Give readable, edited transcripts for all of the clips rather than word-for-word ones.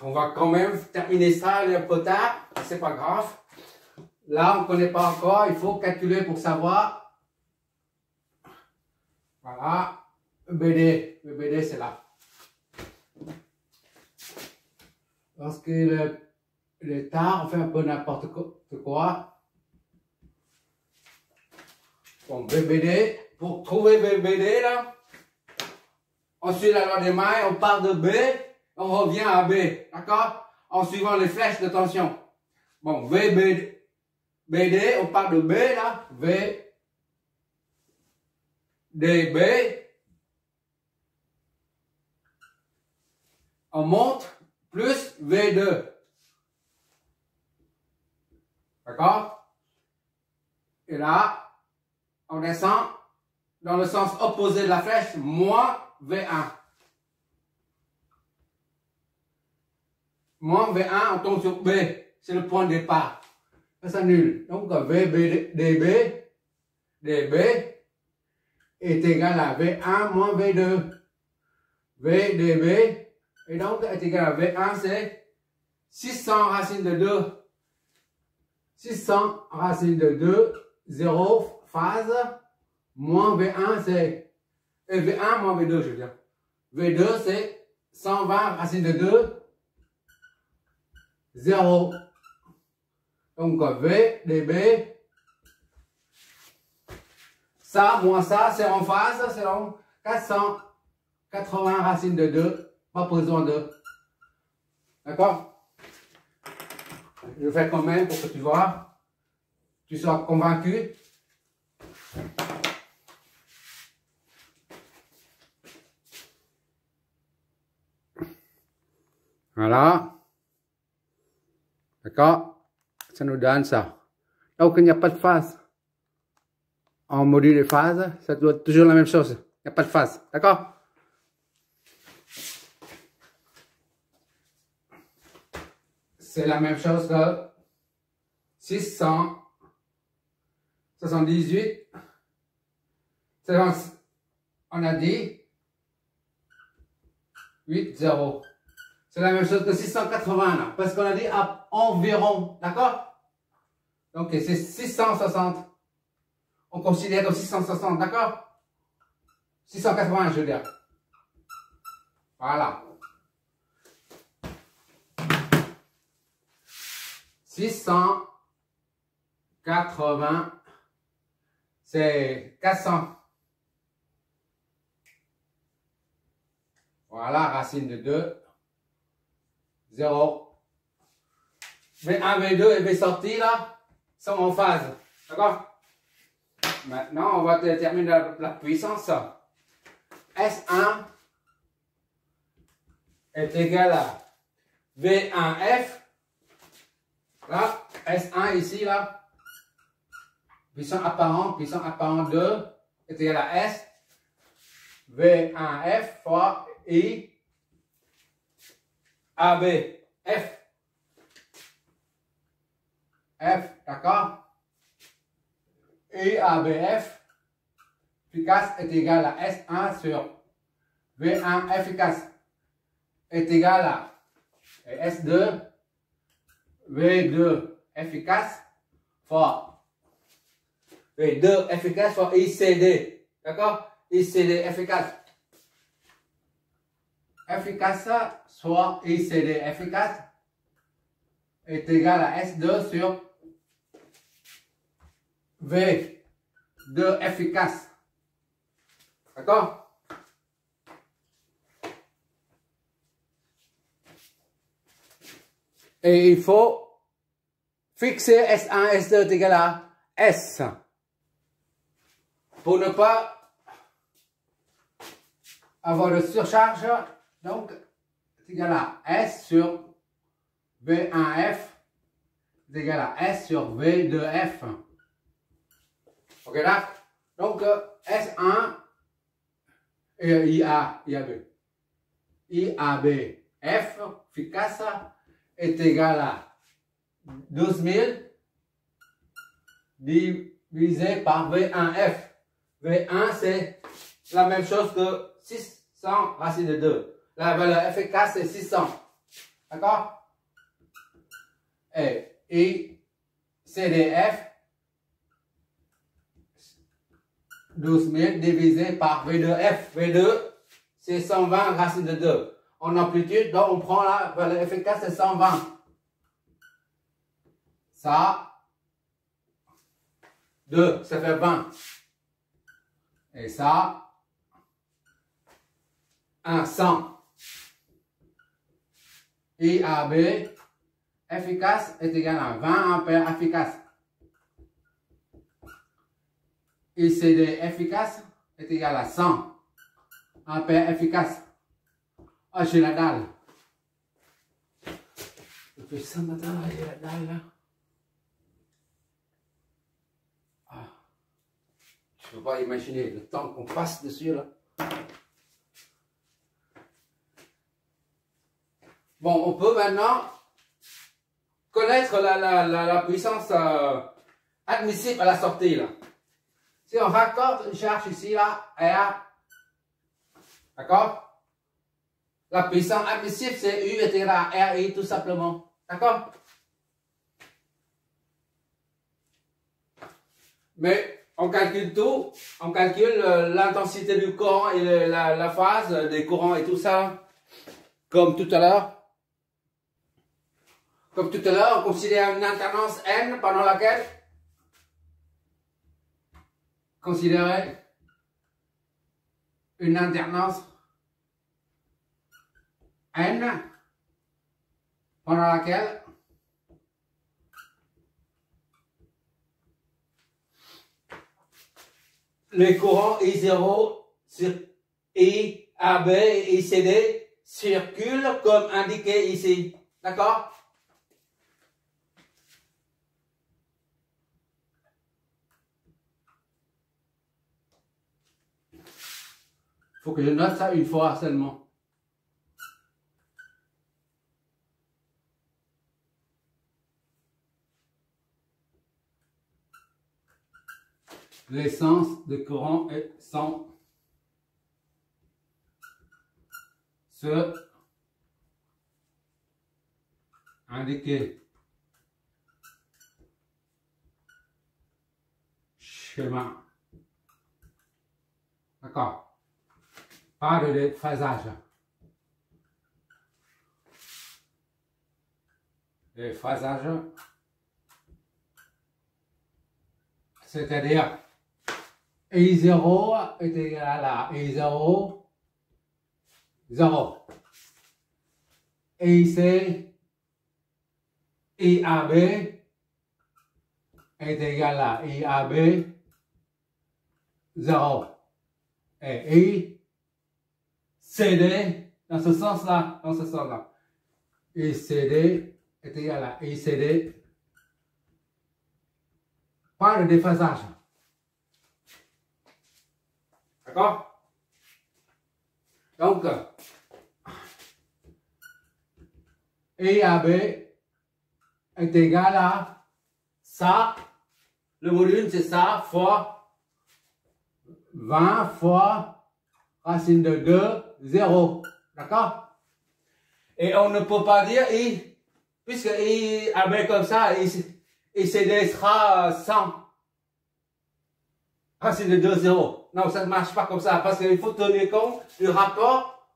on va quand même terminer ça un peu tard, c'est pas grave. Là, on ne connaît pas encore, il faut calculer pour savoir. Voilà, le BD c'est là. Lorsque le tard, on fait un peu n'importe quoi. Bon, BBD, pour trouver BBD là, on suit la loi des mailles, on part de B, on revient à B, d'accord? En suivant les flèches de tension. Bon, BD, on part de B là, DB, on monte, plus V2. D'accord? Et là, on descend dans le sens opposé de la flèche, moins V1. Moins V1, on tombe sur B. C'est le point de départ. Ça s'annule. Donc, DB est égal à V1 moins V2. VDB, et donc, est égal à V1, c'est 600 racine de 2. 600 racine de 2, 0 phase, moins V1, c'est... Et V1 moins V2, je veux dire. V2, c'est 120 racine de 2, 0. Donc, VDB, ça, moins ça, c'est en phase, c'est donc 480 racine de 2, pas besoin de. D'accord? Je vais faire quand même pour que tu vois, tu sois convaincu. Voilà. D'accord? Ça nous donne ça. Donc, il n'y a pas de phase. En module de phase, ça doit être toujours la même chose. Il n'y a pas de phase. D'accord? C'est la même chose que 678. On a dit 8, 0. C'est la même chose que 680 là, parce qu'on a dit à environ, d'accord? Donc c'est 660. On considère comme 660, d'accord? 680, je veux dire. Voilà. 680, c'est 400. Voilà, racine de 2, 0. V1, V2 et V sortie là sont en phase. D'accord? Maintenant, on va déterminer la puissance. S1 est égal à V1F. Là, S1 ici, là. Puissance apparent 2 est égal à S. V1F fois I AB. F. F, d'accord? IABF efficace est égal à S1 sur V1 efficace est égal à S2 V2 efficace fois V2 efficace fois ICD. D'accord? ICD efficace. Efficace soit ICD efficace est égal à S2 sur V2 efficace. D'accord? Et il faut fixer S1, S2 est égal à S. Pour ne pas avoir de surcharge, donc c'est égal à S sur V1F est égal à S sur V2F. Ok là? Donc S1 et IAB. IABF efficace est égal à 12 000 divisé par V1F. V1 c'est la même chose que 600 racine de 2. La valeur efficace c'est 600. D'accord? Et I, C, D, F, 12 000 divisé par V2F. V2, c'est 120 racine de 2. En amplitude, donc on prend la valeur efficace, c'est 120. Ça, 2, ça fait 20. Et ça, 1, 100. IAB efficace est égal à 20 ampères efficace. ICD efficace est égal à 100 ampères efficace. Ah, j'ai la dalle. Je fais ça maintenant, j'ai la dalle là. Ah. Je ne peux pas imaginer le temps qu'on passe dessus là. Bon, on peut maintenant connaître la puissance admissible à la sortie là. Si on raccorde une charge ici là, R, d'accord? La puissance admissible c'est U est égal à RI tout simplement, d'accord? Mais on calcule tout, on calcule l'intensité du courant et la phase des courants et tout ça, comme tout à l'heure. Comme tout à l'heure, on considère une alternance N pendant laquelle considérer une alternance N pendant laquelle les courants I0 sur I, AB et ICD circulent comme indiqué ici. D'accord? Il faut que je note ça une fois seulement. L'essence de courant est 100. Ce indiqué schéma. D'accord. Pas de déphasage. Déphasage, c'est-à-dire I0 est égal à I0, 0. IC, IAB est égal à IAB, 0. Et ICD, dans ce sens-là, ICD est égal à ICD, pas de déphasage. D'accord? Donc, IAB est égal à ça, le volume c'est ça, fois 20 fois racine de 2, 0. D'accord? Et on ne peut pas dire I, puisque IAB comme ça, ICD sera 100. Racine de 2, 0. Non, ça ne marche pas comme ça, parce qu'il faut tenir compte du rapport.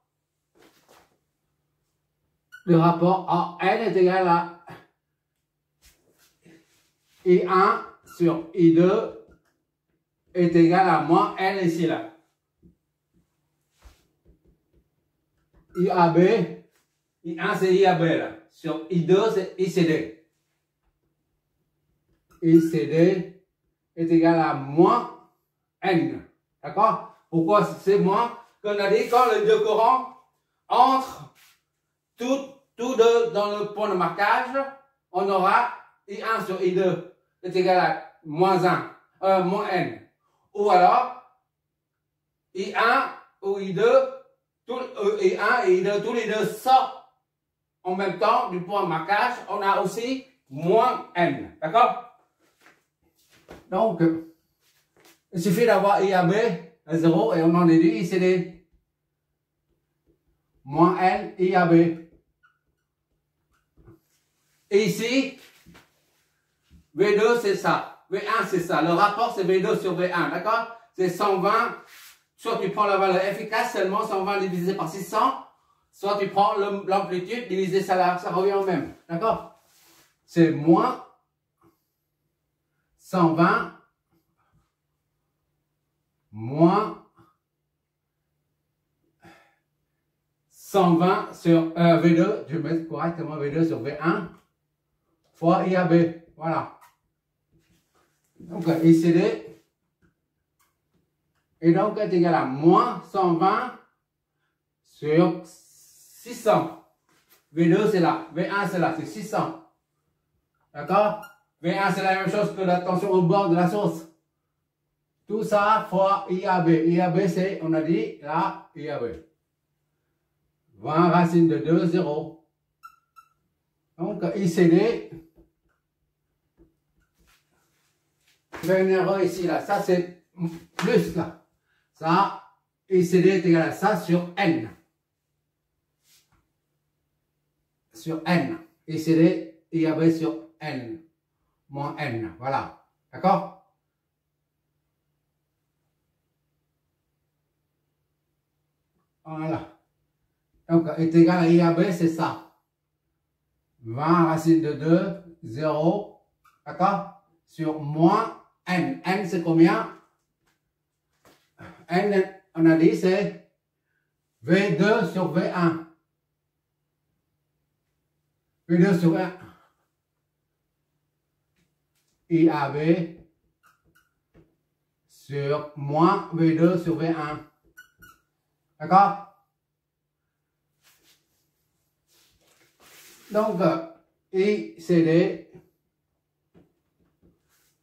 Le rapport en N est égal à I1 sur I2 est égal à moins N ici là. IAB, I1 c'est IAB là. Sur I2 c'est ICD. ICD est égal à moins N. D'accord? Pourquoi c'est moins? Comme on a dit, quand les deux courants entrent tous deux dans le point de marquage, on aura I1 sur I2 est égal à moins 1, moins N. Ou alors, I1 ou I2, I1 et I2, tous les deux sortent en même temps du point de marquage, on a aussi moins N. D'accord? Donc, il suffit d'avoir IAB à 0 et on en déduit ICD. Moins N, IAB. Et ici, V2 c'est ça, V1 c'est ça. Le rapport c'est V2 sur V1, d'accord? C'est 120, soit tu prends la valeur efficace seulement 120 divisé par 600, soit tu prends l'amplitude divisé ça revient au même, d'accord? C'est moins 120 moins 120 sur V2, je vais mettre correctement V2 sur V1 fois IAB, voilà. Donc ICD et donc est égal à moins 120 sur 600. V2 c'est là, V1 c'est là, c'est 600. D'accord? V1 c'est la même chose que la tension au bord de la source. Tout ça fois IAB. IAB c'est, on a dit, là, IAB. 20 racine de 2, 0. Donc ICD, je fais une erreur ici, là. Ça c'est plus là. Ça, ICD est égal à ça sur N. Sur N. ICD, IAB sur N. Moins N. Voilà. D'accord? Voilà. Donc, est égal à IAB, c'est ça. 20 racine de 2, 0. D'accord? Sur moins N. N, c'est combien? N, on a dit, c'est V2 sur V1. V2 sur 1. IAB sur moins V2 sur V1. D'accord? Donc, ICD,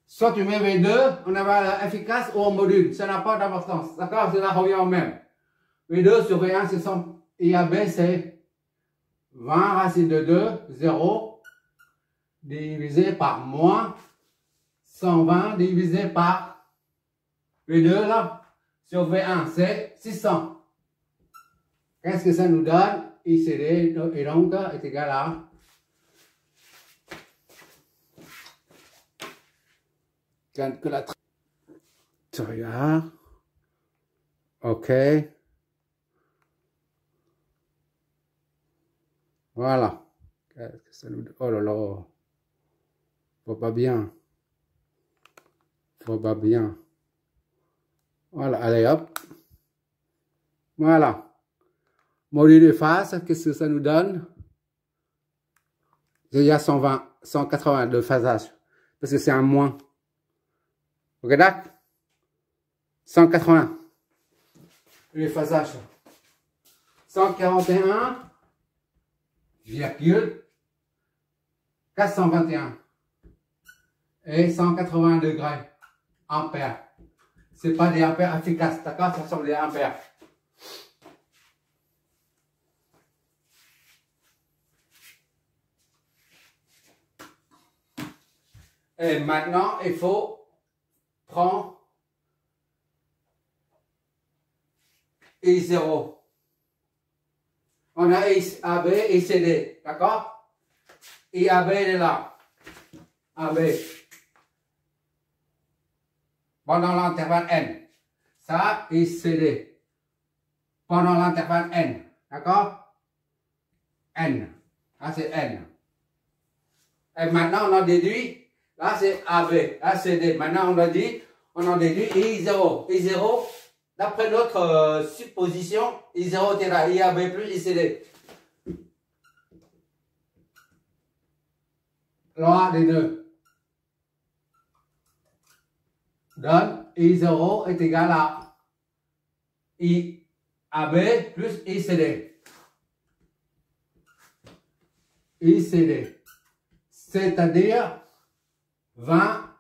soit tu mets V2, on a efficace ou en module, ça n'a pas d'importance. D'accord? Cela revient au même. V2 sur V1, c'est son IAB, c'est 20 racine de 2, 0, divisé par moins 120 divisé par V2 là, sur V1, c'est 600. Qu'est-ce que ça nous donne? ICD et donc est égal à calculatrice. Tu regardes. OK. Voilà. Qu'est-ce que ça nous donne? Oh là là. Faut pas bien. Faut pas bien. Voilà, allez hop. Voilà. Module de phase, qu'est-ce que ça nous donne? Il y a 120, 180 de phasage. Parce que c'est un moins. Ok, d'accord? 180. Le phasage. 141, virgule, 421. Et 180 degrés. Ampères. C'est pas des ampères efficaces, d'accord? Ça sont des ampères. Et maintenant, il faut prendre I0. On a AB et CD, d'accord? IAB est là. AB. Pendant l'intervalle N. Ça, ICD. Pendant l'intervalle N. D'accord? N. Là, c'est N. Et maintenant, on a déduit. Là, c'est AB. Là, c'est D. Maintenant, on a dit, on a déduit I0. I0, d'après notre supposition, I0 est là. IAB plus ICD. Loi des deux. Donne I0 est égal à IAB plus ICD. ICD. C'est-à-dire 20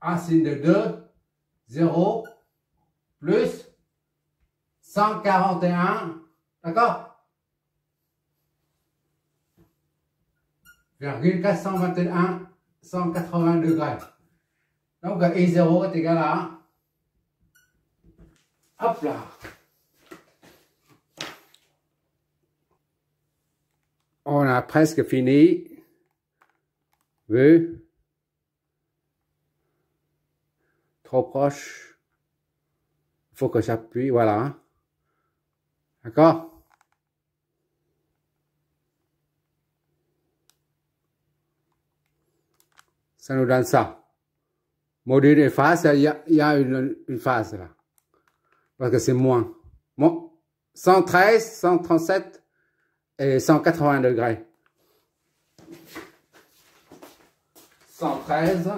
racine de 2, 0, plus 141, d'accord? Virgule 421, 180 degrés. Donc, I0 est égal à, hop là. On a presque fini. Vu? Trop proche. Il faut que j'appuie, voilà. D'accord? Ça nous donne ça. Module et phase, il y a une phase là. Parce que c'est moins. Bon, 113, 137 et 180 degrés. 113,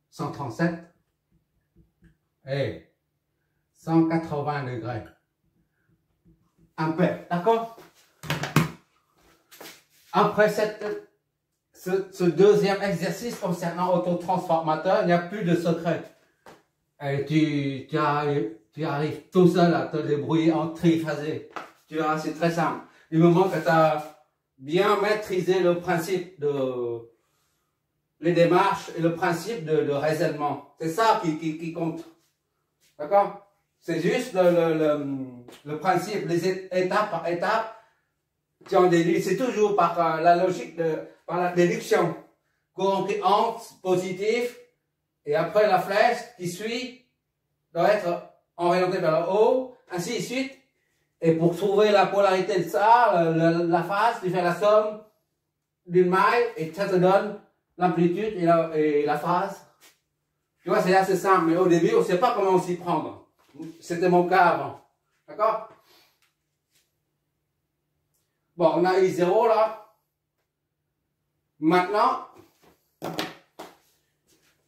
137 et 180 degrés. Ampères, d'accord? Après ce deuxième exercice concernant autotransformateur, il n'y a plus de secret. Et tu arrives tout seul à te débrouiller en triphasé. Tu verras, c'est très simple. Du moment que tu as bien maîtrisé le principe de les démarches et le principe de raisonnement. C'est ça qui compte. D'accord? C'est juste le principe, les étape par étape. Tu en déduis, c'est toujours par la logique, par la déduction. Courant qui entre, positif, et après la flèche qui suit doit être orientée vers le haut, ainsi de suite. Et pour trouver la polarité de ça, la phase, tu fais la somme d'une maille et ça te donne l'amplitude et la phase. Tu vois, c'est assez simple, mais au début, on ne sait pas comment s'y prendre. C'était mon cas avant. D'accord? Bon, on a I0 là. Maintenant,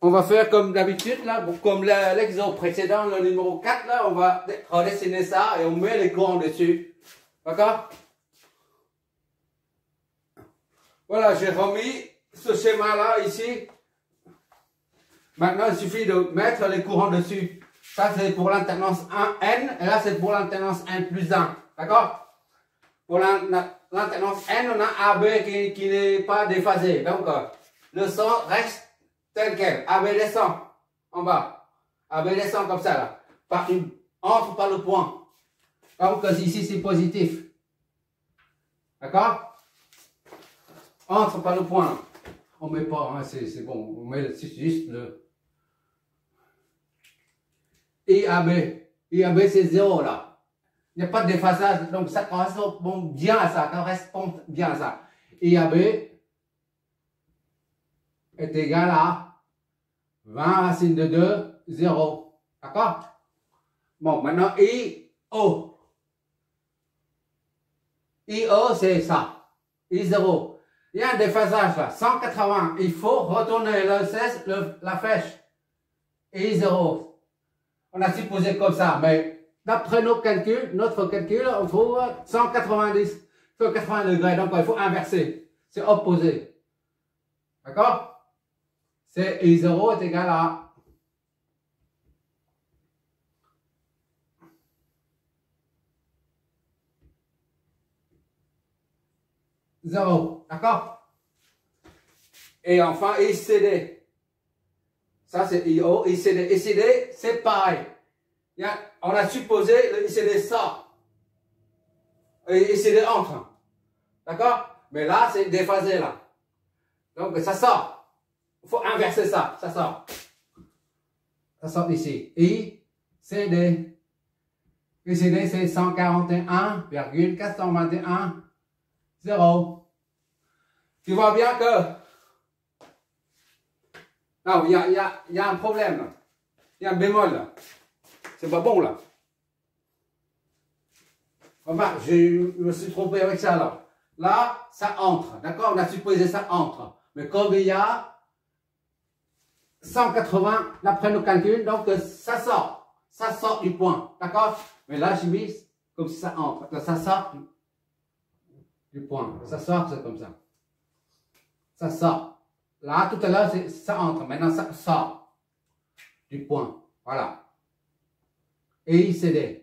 on va faire comme d'habitude là, comme l'exemple précédent, le numéro 4 là, on va redessiner ça et on met les courants dessus. D'accord? Voilà, j'ai remis ce schéma là ici. Maintenant, il suffit de mettre les courants dessus. Ça, c'est pour l'alternance 1N, et là, c'est pour l'alternance N plus 1. D'accord? Pour l'alternance N, on a AB qui n'est pas déphasé. Donc, le son reste tel quel. AB descend en bas. AB descend comme ça, là. Entre par le point. Donc, ici, c'est positif. D'accord? Entre par le point. On ne met pas, hein, c'est bon. On met juste le IAB. IAB, c'est 0 là. Il n'y a pas de déphasage, donc ça correspond bien à ça. Correspond bien à ça. IAB est égal à 20 racine de 2, 0. D'accord? Bon, maintenant IO. IO, c'est ça. I0. Il y a un déphasage là, 180. Il faut retourner la flèche. I0. On a supposé comme ça, mais d'après nos calculs, notre calcul, on trouve 180 degrés. Donc, il faut inverser. C'est opposé. D'accord? C'est I0 est égal à 0. D'accord? Et enfin, ICD. Ça, c'est IO, ICD. ICD, c'est pareil. On a supposé le ICD sort. Et ICD entre. D'accord? Mais là, c'est déphasé, là. Donc, ça sort. Il faut inverser ça. Ça sort. Ça sort ici. ICD. ICD, c'est 141,421. 0. Tu vois bien que... Non, il y a un problème là. Il y a un bémol là. C'est pas bon là. Enfin, je me suis trompé avec ça là. Là, ça entre. D'accord? On a supposé ça entre. Mais comme il y a 180 d'après nos calculs, donc ça sort. Ça sort du point. D'accord? Mais là, j'ai mis comme si ça entre. Donc, ça sort du point. Ça sort, c'est comme ça. Ça sort. Là, tout à l'heure, ça entre. Maintenant, ça sort du point. Voilà. Et ICD.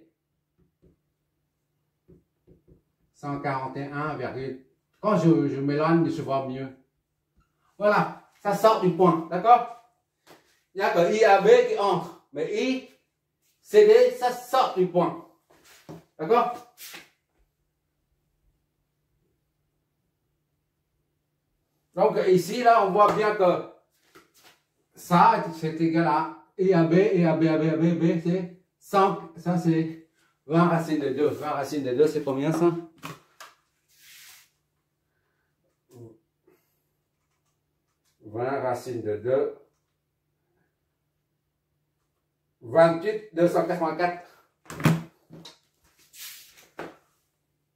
141, quand je m'éloigne, je vois mieux. Voilà. Ça sort du point. D'accord? Il n'y a que IAB qui entre. Mais ICD, ça sort du point. D'accord? Donc ici, là, on voit bien que ça, c'est égal à I à B, et à B, à B, à B, B, c'est 100, ça c'est 20 racines de 2. 20 racines de 2, c'est combien ça? 20 racines de 2. 28, 284.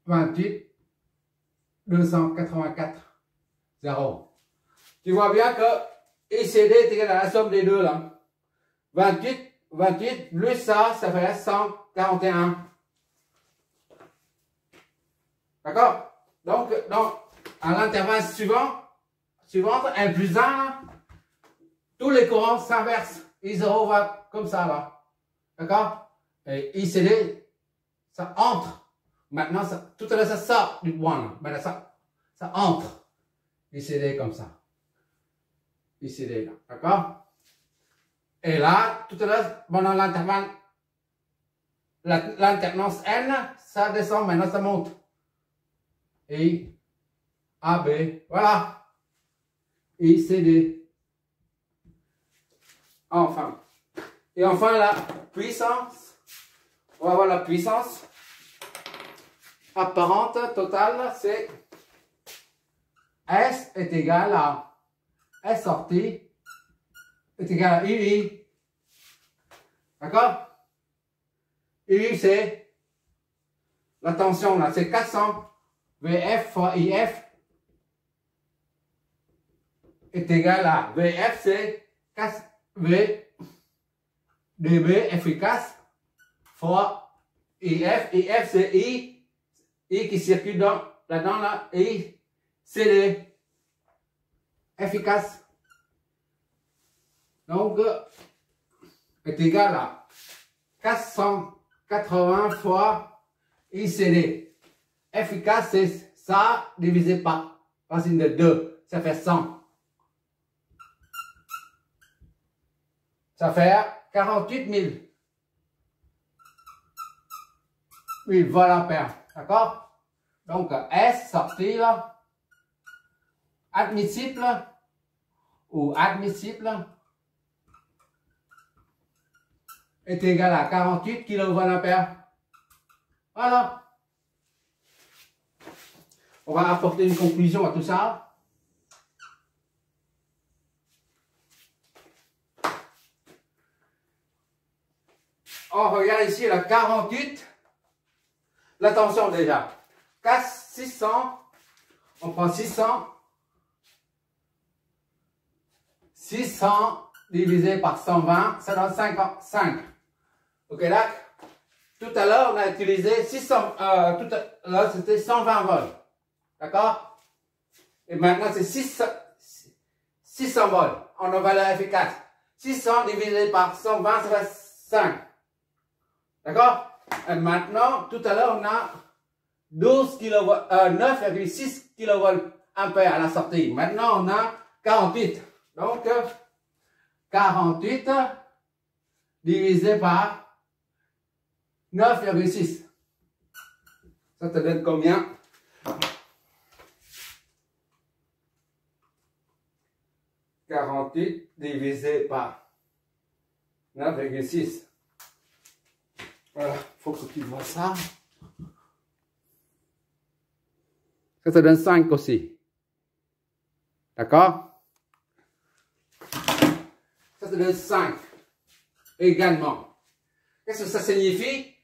28, 284. 0. Tu vois bien que ICD est égal à la somme des deux là. 28 plus ça fait 141. D'accord? Donc, à l'intervalle suivant, N plus 1, tous les courants s'inversent. I0 va comme ça là. D'accord? Et ICD, ça entre. Maintenant, tout à l'heure, ça sort du point. Maintenant, ça entre. ICD comme ça. ICD là. D'accord? Et là, tout à l'heure, pendant l'intervalle, l'alternance N, ça descend, maintenant ça monte. I, A, B, voilà. I, C, D. Enfin. Et enfin, la puissance. On va voir la puissance apparente totale, c'est S est égal à S sortie est égal à UI. D'accord? UI, c'est la tension là, c'est 400 VF fois IF est égal à VF, c'est 4 V dB efficace fois IF. IF, c'est I qui circule là-dedans, là, I, CD efficace. Donc, est égal à 480 fois ICD. Efficace, c'est ça divisé par racine de 2. Ça fait 100. Ça fait 48 000 voltampères. D'accord? Donc, S sorti là, admissible ou admissible est égal à 48 kVA. Voilà. On va apporter une conclusion à tout ça. On regarde ici la 48. L'attention déjà. 600. On prend 600. 600 divisé par 120, ça donne 55. Ok, là, tout à l'heure, on a utilisé 600, tout à l'heure, c'était 120 volts. D'accord? Et maintenant, c'est 600 volts en valeur efficace. 600 divisé par 120, ça fait 5. D'accord? Et maintenant, tout à l'heure, on a 9,6 kV ampères à la sortie. Maintenant, on a 48. Donc, 48 divisé par 9,6. Ça te donne combien? « 48 divisé par 9,6. Voilà, il faut que tu vois ça. Ça te donne 5 aussi. D'accord? Ça te donne 5 également. Qu'est-ce que ça signifie?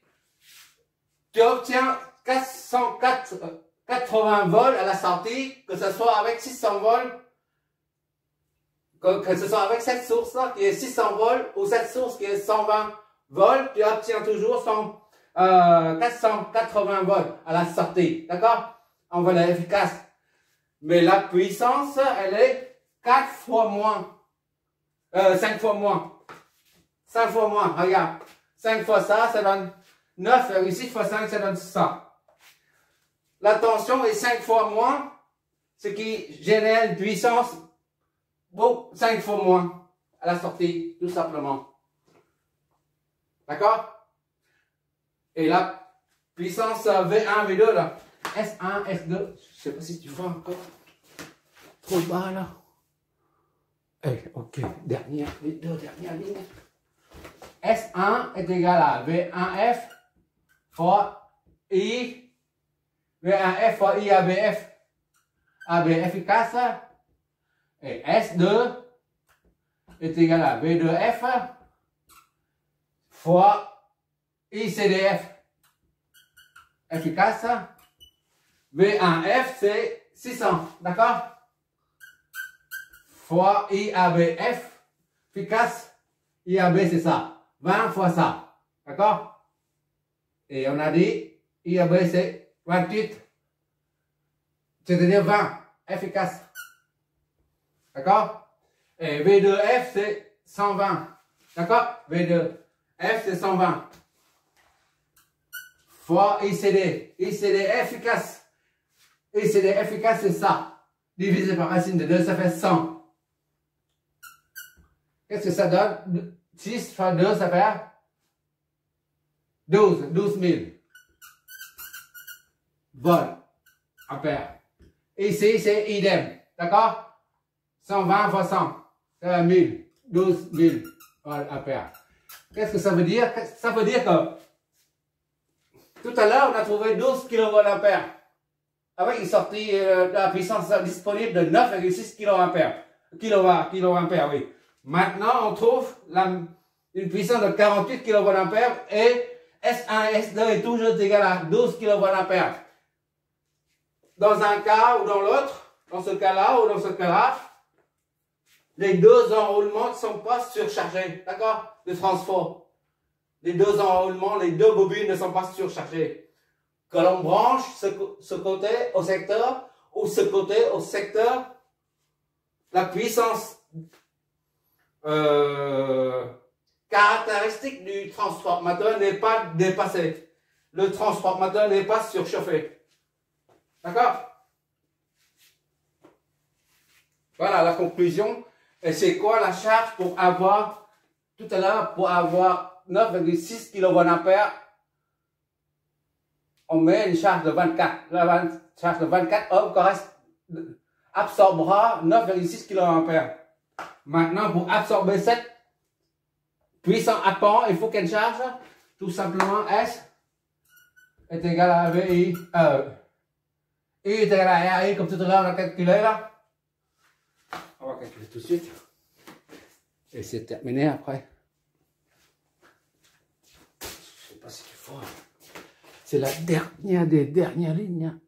Tu obtiens 480 volts à la sortie, que ce soit avec 600 volts, que ce soit avec cette source-là qui est 600 volts ou cette source qui est 120 volts, tu obtiens toujours 480 volts à la sortie. D'accord? En valeur efficace. Mais la puissance, elle est 4 fois moins. 5 fois moins. 5 fois moins, regarde. 5 fois ça, ça donne 9,6 fois 5, ça donne ça. La tension est 5 fois moins, ce qui génère une puissance 5 fois moins à la sortie, tout simplement. D'accord? Et la puissance V1, V2, là, S1, S2, je ne sais pas si tu vois encore. trop bas là. Eh, ok, les deux dernières lignes. S1 est égal à V1F fois I, V1F fois I ABF. AB efficace. Et S2 est égal à V2F fois ICDF. Efficace. V1F c'est 600, d'accord? Fois IABF, efficace. IAB c'est ça, 20 fois ça, d'accord? Et on a dit IAB c'est 28, c'est-à-dire 20, efficace. D'accord? Et V2F c'est 120, d'accord? V2F c'est 120 fois ICD. ICD efficace. ICD efficace c'est ça. Divisé par racine de 2, ça fait 100. Qu'est-ce que ça donne? 6 fois 2, ça fait 12 000 volts ampères. Ici, c'est idem. D'accord? 120 fois 100, ça fait 1000. 12 000 volts ampères. Qu'est-ce que ça veut dire? Ça veut dire que tout à l'heure, on a trouvé 12 kV ampères avec une sortie de la puissance disponible de 9,6 kA. Oui. Maintenant, on trouve une puissance de 48 kVA et S1 et S2 est toujours égal à 12 kVA. Dans un cas ou dans l'autre, dans ce cas-là ou dans ce cas-là, les deux enroulements ne sont pas surchargés, d'accord? De transfo. Les deux enroulements, les deux bobines ne sont pas surchargées. Que l'on branche ce côté au secteur ou ce côté au secteur, la puissance caractéristique du transformateur n'est pas dépassée. Le transformateur n'est pas surchauffé. D'accord? Voilà la conclusion. Et c'est quoi la charge pour avoir, tout à l'heure, pour avoir 9,6 kVA, on met une charge de 24. La charge de 24 ohms absorbera 9,6 kVA. Maintenant, pour absorber cette puissance apport, il faut qu'elle charge tout simplement S est égal à VI. I est égal à RI, comme tout à l'heure on a calculé là. On va calculer tout de suite. Et c'est terminé après. Je sais pas si tu vois. C'est la dernière des dernières lignes.